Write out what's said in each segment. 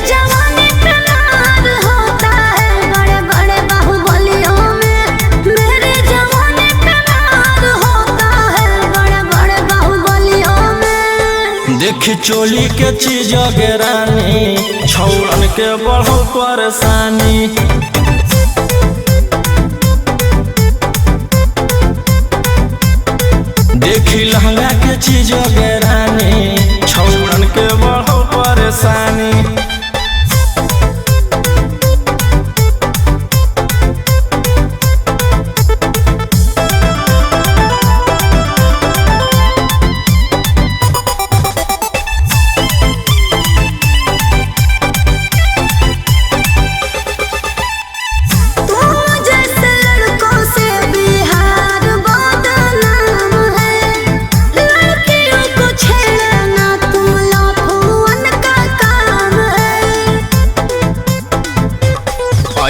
जवानी पे मार होता है बड़े बड़े बाहुबलियों में। मेरे जवानी पे मार होता है बड़े बड़े बाहुबलियों में। देखी चोली के चीज गे रानी, छौड़न के बढ़ो परेशानी। देखी लहंगा के चीज गे रानी, छौड़न के बढ़ो परेशानी।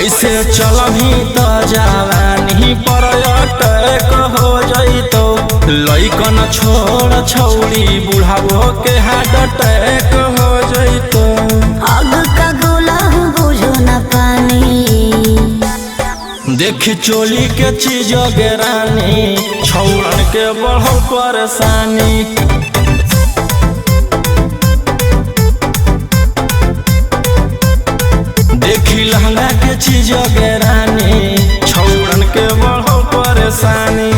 ऐसे चलही तो जवानी पर अटैक हो जइतो। लइकन छोड़ छौड़ी बुढ़ावो के हार्ट अटैक हो जइतो। आग का गोला बुझो न पानी। देखी चोली के चीज गे रानी, छौड़न के बढ़ो परेशानी। देखी लहंगा के चीज गे रानी, छौड़न के बढ़ो परेशानी।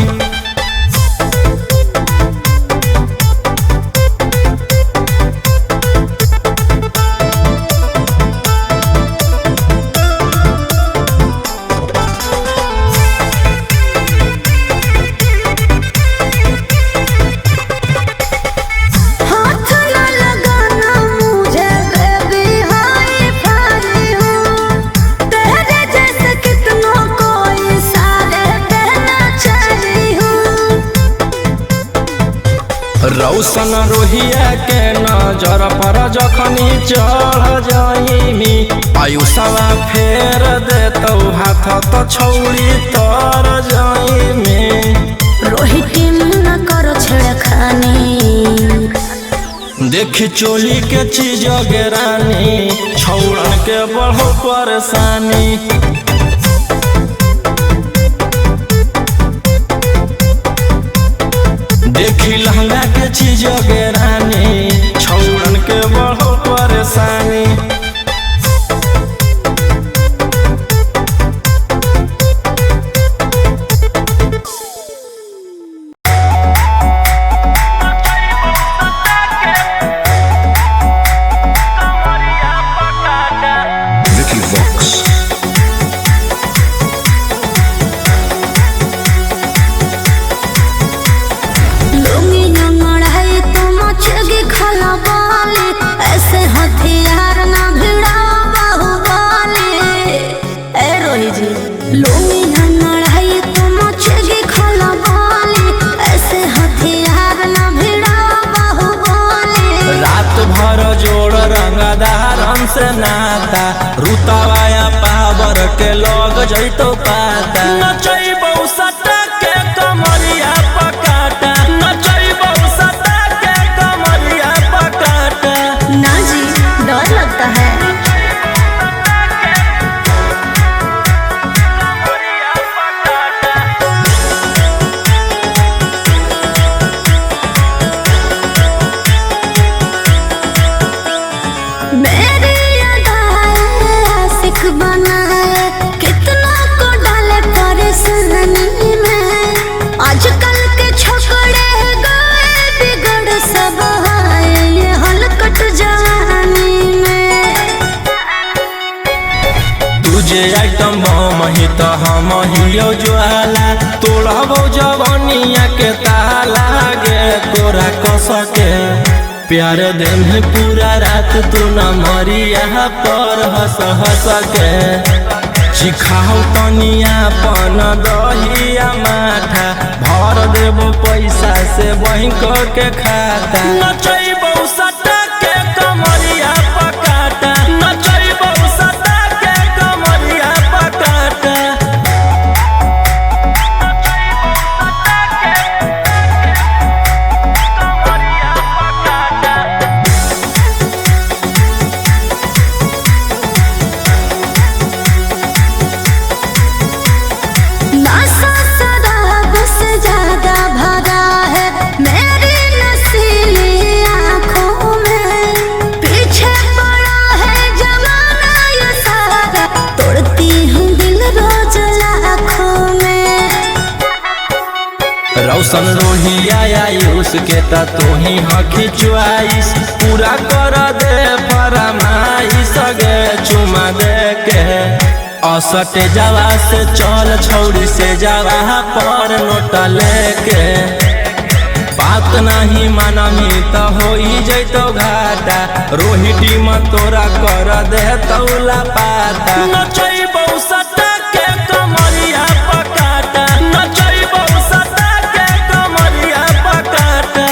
रौशन रोहिया के नजर पर जखनी चढ़ जाइमी। आयुषवा फेर देतौ हाथ तो छौड़ी तर जाइमी। रोहित न करो छेड़खानी। देखी चोली के चीज गे रानी, छौड़न के बढ़ो परेशानी। देखी लहंगा के चीज गे रानी, छौड़न के बढ़ो परेशानी। से नाता रुतावाया पावर के लग जइतो पाता। नचैबौ सटा के कमरिया पकाटा, नचैबौ सटा के कमरिया पकाटा। ना जी डर लगता है। आजकल के छोकरे गए बिगड़ सब है ये हलकट जवानी में। तुझे आइटम मही तो हम हियो ज्वाला, तोड़बो जवानिया के ताला गे तोरा कस के। प्यार दे में पूरा रात तू न मरिया पर हंस हंस के। सिखाओ तनिया पन दहिया माथा, भर देबो पैसा से बैंक के खाता। नचैबौ सटा के कमरिया पकाटा, नचैबौ सटा के कमरिया पकाटा। रौशन रोहिया आयुष के ता तू ही हकी चुआइस पूरा कर दे फरमाइश गे चुमा दे के असटे जावा से चल छौड़ी से जावा पर नोट लेके बात नहीं मानमी तो हो जैतो घाटा रोहिटी में तोरा कर दे तौला पाता नचैबौ सटा के कमरिया पकाटा नचैबौ सटा के कमरिया पकाटा।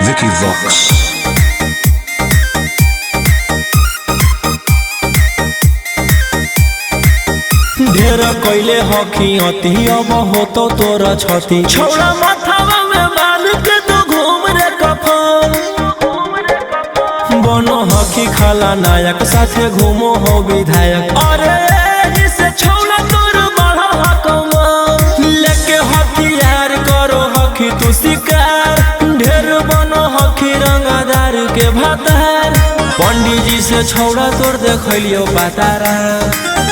Vicky Vox. ढेर कैले हकी अति अब हो तो तोरा छती छौड़ा माथावा में बांध के तो घूम रे कफन बनो हकी खाला नायक साथे घूमो हो विधायक अरे इसे छौड़ा तोर बड़ा हकमा लेके हथियार करो हकी तू शिकार ढेर बनो हकी रंगदार के भातार पंडित जी से छौड़ा तोर देखलियो पातारा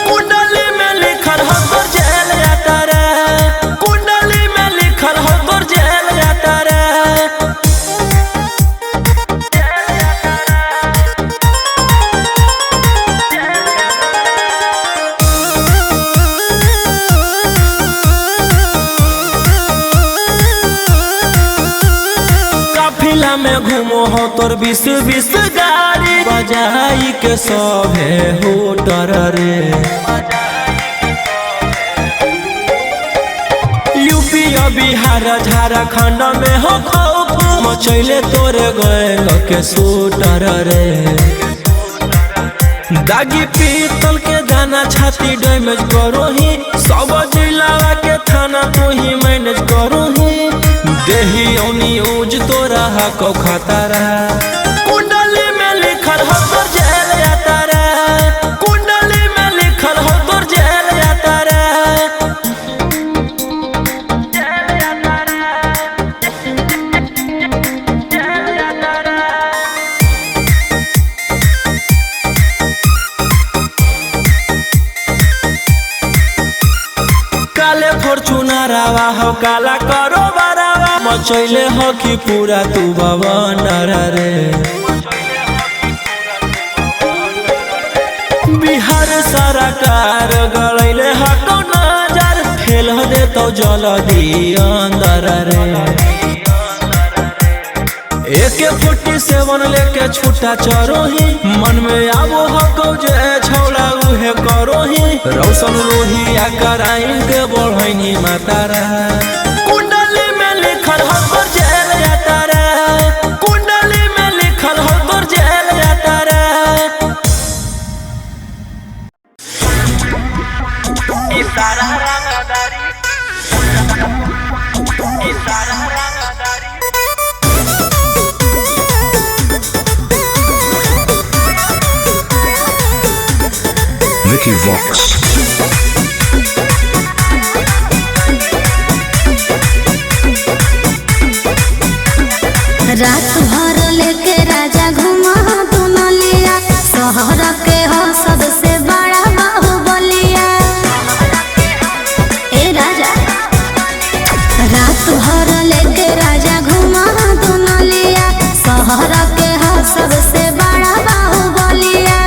कुंडली में लिखल हो तोर जेल जाता रे कुंडली में लिखल हो तोर जेल जाता रे। काफिला में घूमो हो तोर 20-20 गाड़ी बजाई के सभे होटर रे यूपी बिहार झारखंड में हो खौफ मचैले तोरे गए के सूटर रे दागी पीतल के दाना छाती डैमेज करो ही सब जिला के थाना तू ही मैनेज करो ही देही ओनी ऊज तोरा हको खतरा कुंडली में लिखल हो तोर जेल जाता रे कुंडली में लिखल हो तोर जेल जाता रे। काले फॉर्च्यूनर आवा हो काला करो बरावा मचैले हो कि पूरा तू भवनर रे बिहार सरकार गलैले हको नजर फेल दे तो जल्दी अंदर रे AK-47 लेके छूटा चरो ही मन में आबो हको जे छौड़ा उहे करो ही रौशन रोहिया कराइन के बढ़ैनी मातारा कुंडली में लिखल हो तोर जेल जाता रे कुंडली में लिखल हो तोर जेल जाता रे। इशारा रंगदारी इशारा रंगदारी Vicky Vox. रात भर लेके राजा घुमा तू नलिया शहर के हो सबसे बड़ा बाहुबलिया ए राजा रात भर लेके राजा घुमा तू नलिया शहर के हो सबसे बड़ा बाहुबलिया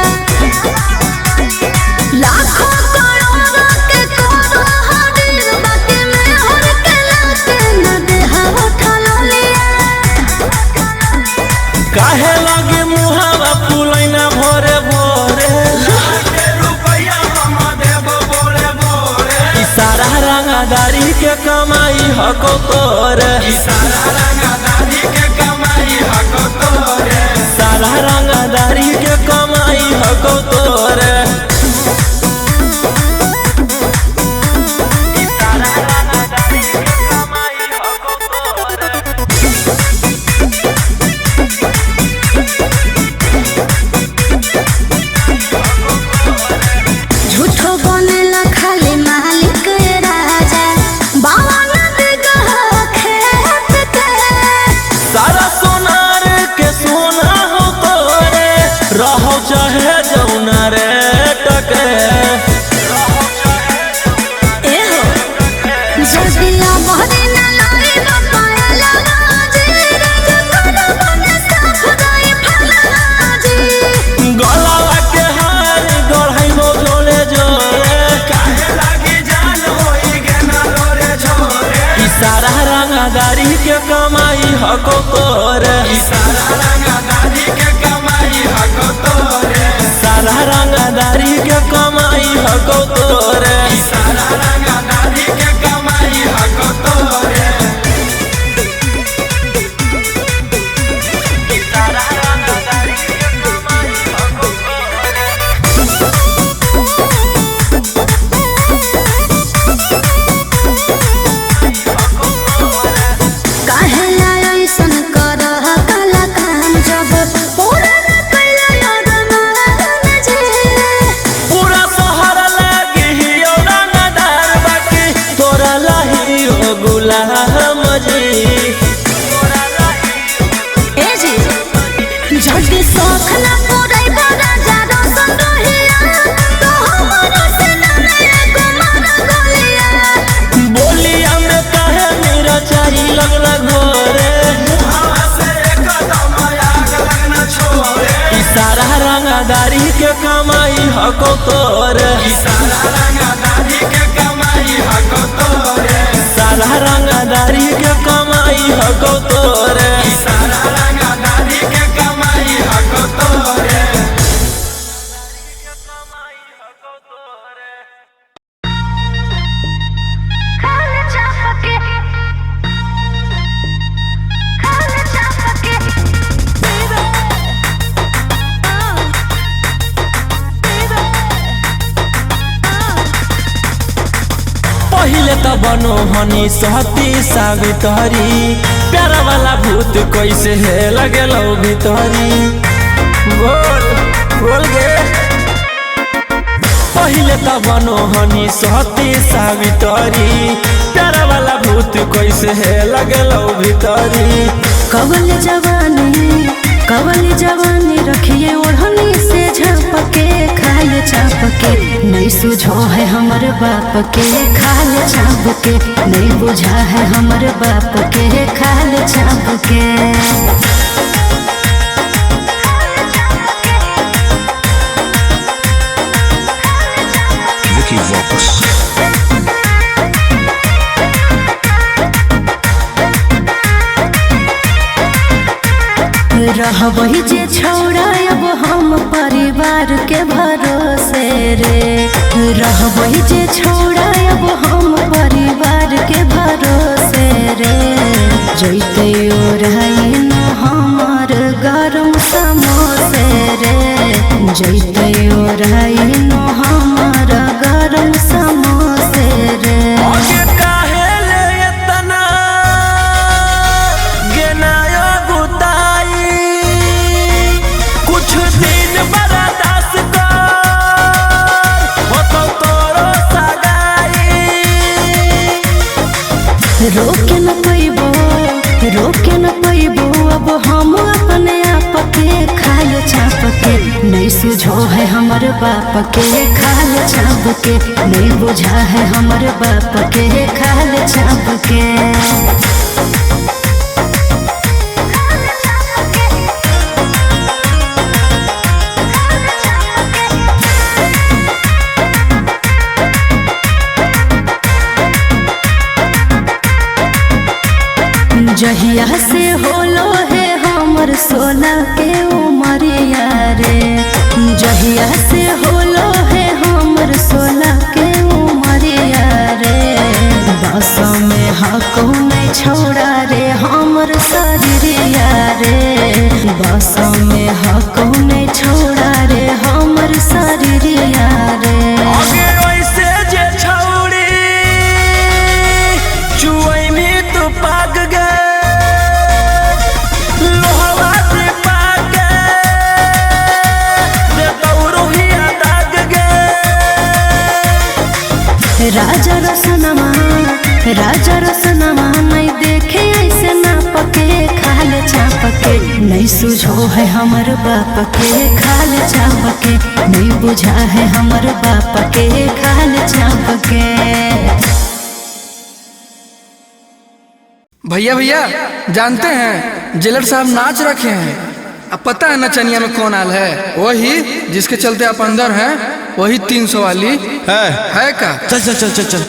लाखों करोड़ों के करो हरीर बाकी में हर के लाके न देहा उठल लिया काहे लगे मुहावा फुलैना भोरे भोरे इशारा रंगदारी के कमाई हको तोरे इशारा रंगदारी के कमाई हको तोरे सारा रंगदारी के कमाई हको तोरे झूठो बनेला खाली मालिक राजा बावन दिगह खेत के सारा सोना तोरे सारा रंगदारी के कमाई हको तोरे सारा रंगदारी के कमाई हको काहेला ऐसन करह काला काम जब पूरा न कैला याद मान जे पूरा शहर लागी हियो रंगदार बाकी तोरा लाही हो गुलाम जी ए जी जल्दी शौख ना पूरे बड़ा जारो संरोहिया तो हमरा से ना एगो मार गोलिया बोलिया में कहे मेरा चाही लगला घोरे मुहावा से एकदम आग लगना छोरे ई सारा रंगदारी के कमाई हको तोरे ई सारा रंगदारी के कमाई हको तोरे सारा रंगदारी के कमाई हको तोरे ई सारा रंगदारी के कमाई हको तोरे खाल चापके पहिले त बनो हनी सहती सावित्री प्यारा वाला भूत कैसे है लगेलो भीतरी बोल बोल गे पहिले त बनो हनी सहती सावित्री प्यारा वाला भूत कैसे है लगेलो भीतरी कवल जवानी रखिए ओढ़नी से झपके खाल चापके नहीं सुझो है हमर बाप के खाल चापके नहीं बुझा है हमर बाप के खाल चापके Vicky Vox. रहबही जे छौड़ा अब हम परिवार के भरोसे रे रहबही जे छौड़ा अब हम परिवार के भरोसे रे जैते ओढ़ाई न हमर गरम समोसे रे जैते ओढ़ाई न हमर गरम समोसे रे आगे काहे ले इतना गेनायो गुताई कुछ दिन बर्दाश्त कर हो तो तोरो सगाई रोके न पैबो अब हम अपने आप के खाल चाप के नहीं सुझो है हमर बाप के खाल चाप के नहीं बुझा है हमर बाप के खाल चाप के जहिया से होलो है हमर सोना के उमरिया रे जहिया से होलो है हमर सोना के उमरिया रे बस में हको नहीं छोड़ा रे हमर शरीरिया रे बस में हको नहीं छोड़ा रे हमर शरीरिया रे आगे वैसे जे छौड़ी चुई में तो पाग गए लोहवा से पाग गए दे दौड़ो ही दाग गए राजा रसनमा नहीं देखे ऐसे ना पके खाल चापके नहीं सुझो है हमर बाप के खाल चापके नहीं बुझा है हमर बाप के खाल चापके भैया भैया जानते हैं जेलर साहब नाच रखे हैं। अब पता है नचनिया में कौन आल है? वही जिसके चलते आप अंदर हैं, वही 300 वाली है का? चल चल चल चल चल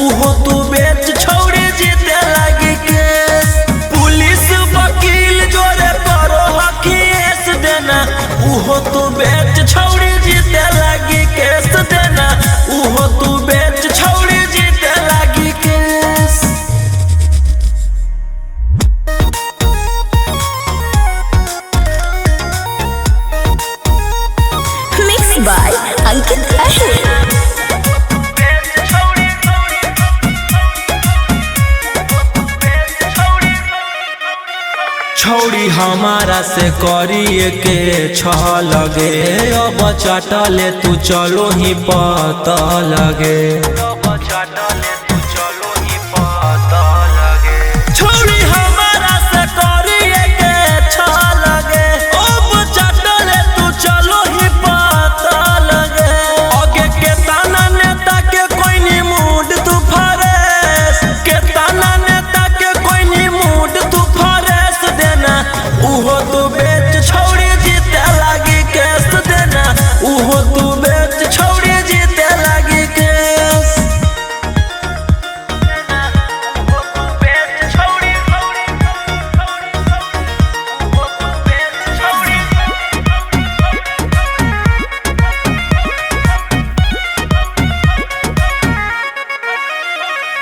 उहो तू बेच छोड़ी जीते लगी केस। पुलिस वकील जोरे करो केस देना, उहो तू बेच छोड़ी जीते लगी केस देना, उहो तू बेच छोड़ी जीते लगी केस। Mixed by Ankit Ahir. छौड़ी हमारा से करिए के लगे, अब चटले तू चलो ही पता लगे। छौड़ी हमारा से करिए के लगे, अब चटले तू चलो ही पता लगे। आगे के ताना नेता के कोई नी मूड तू फरेस, के ताना नेता के कोई नी मूड तू फरेस देना, उहो तू बेच छोड़ी जीते लगी केस देना, उहो तू बेच छोड़ी जीते लगी केस।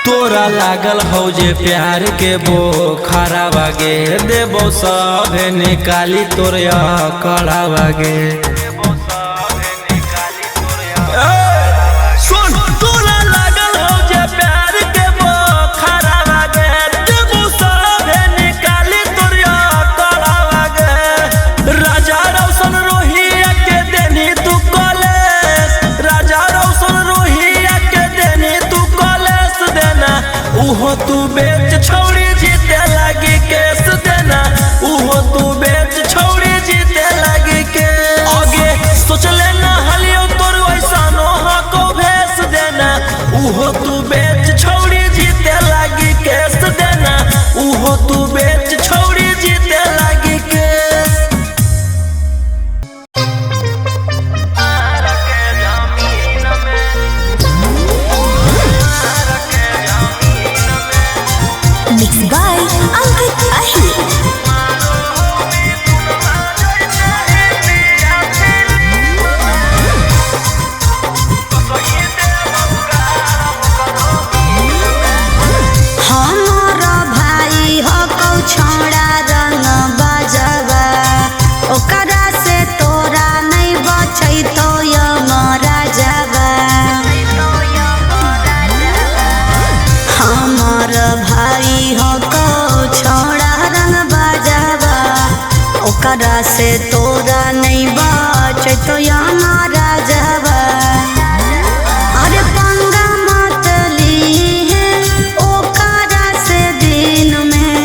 तोरा लागल हो जे प्यार के बोखरा बागे, देबो सभे निकाली तोरिया कड़ा बागे। सुन, तोरा लागल हो जे प्यार के बोखरा बागे, देबो सभे निकाली तोरिया कड़ा बागे। राजा रोशन रोहिया के देनी तू कॉलेज, राजा रोशन रोहिया के देनी तू कॉलेज देना, उहो तू बेच छोड़ी जीते लगी केस देना, उहो तू बेच छोड़ी जीते लगी केस। आगे सोच लेना हलियो तोर वैसा नोहा को भेस देना, उहो तू बेच छोड़ी जीते लगी केस देना, उहो तू बेच छोड़ी जीते लगी केस। Mixed by Ankit Ahir. हमारा भाई हो कौ छोड़ा रंग बजवा, ओकरा से तोरा नहीं बचै तो यमरा जावा। हमार भाई हो कौ छोड़ा रंग बजवा, ओकरा से तोरा नहीं बचै तो यमरा जावा। अरे पंगा मत लीहे ओकरा से दिन में,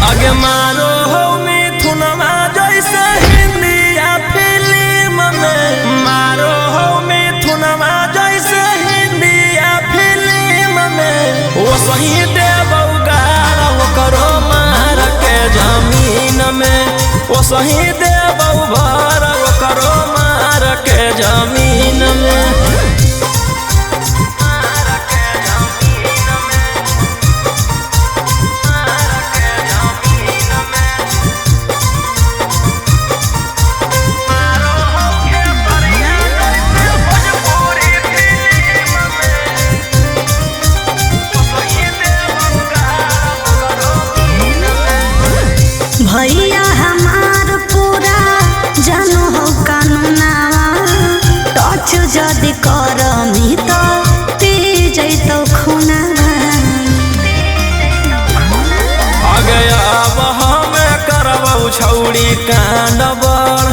आगे मारो हो मिथुनमा जैसे हिंदिया फिल्म में, मारो हो मिथुनमा जैसे हिंदिया फिल्म में। वो सही देबौ गारा वो करो मार के जमीन में, वो सही देबौ भर वो करो मार के जमीन में। भैया हमार पूरा जानो हो कानूनावा, टच जदि करमी तो पी जैतो खूनावा। आगे अब हमें करबौ छौड़ी कांड बड़,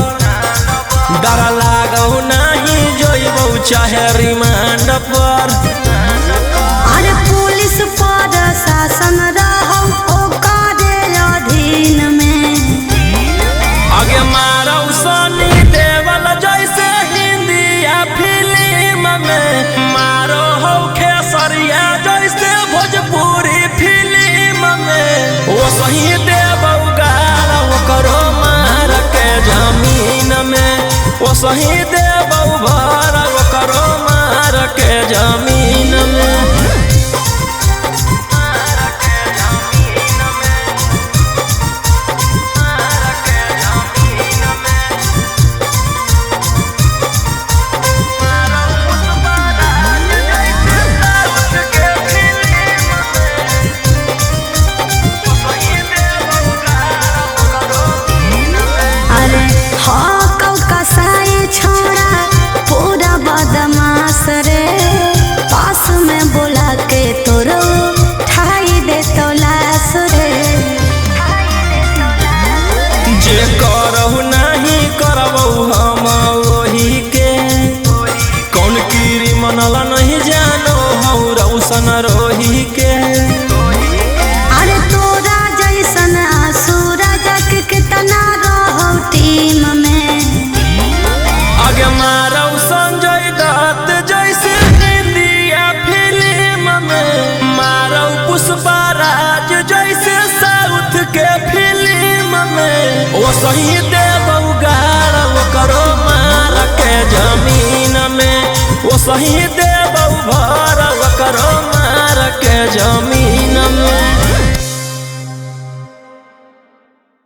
डर लागौ नहीं जोइबौ चाहे रिमांड पर। अरे पुलिस पर शासन रहो ओकरे अधीन में, आगे मारौ सनी देवल जैसे हिंदिया फिल्म में, मारो हो खेसरिया जैसे भोजपुरी फिल्म में। वो सही देबौ गारा वो करो मार के जमीन में, वो सही देबौ भर वो करो मार के जमीन में। के। अरे तोरा जैसन सूरज के कितना रहो टीम में। आगे मारो संजय दत्त जैसे इंडिया फिल्म में, मारो पुष्पराज जैसे साउथ के फिल्म में। वो सही देव उगाड़ करो मार के जमीन में, वो सही देव भर करो मार के जमीन।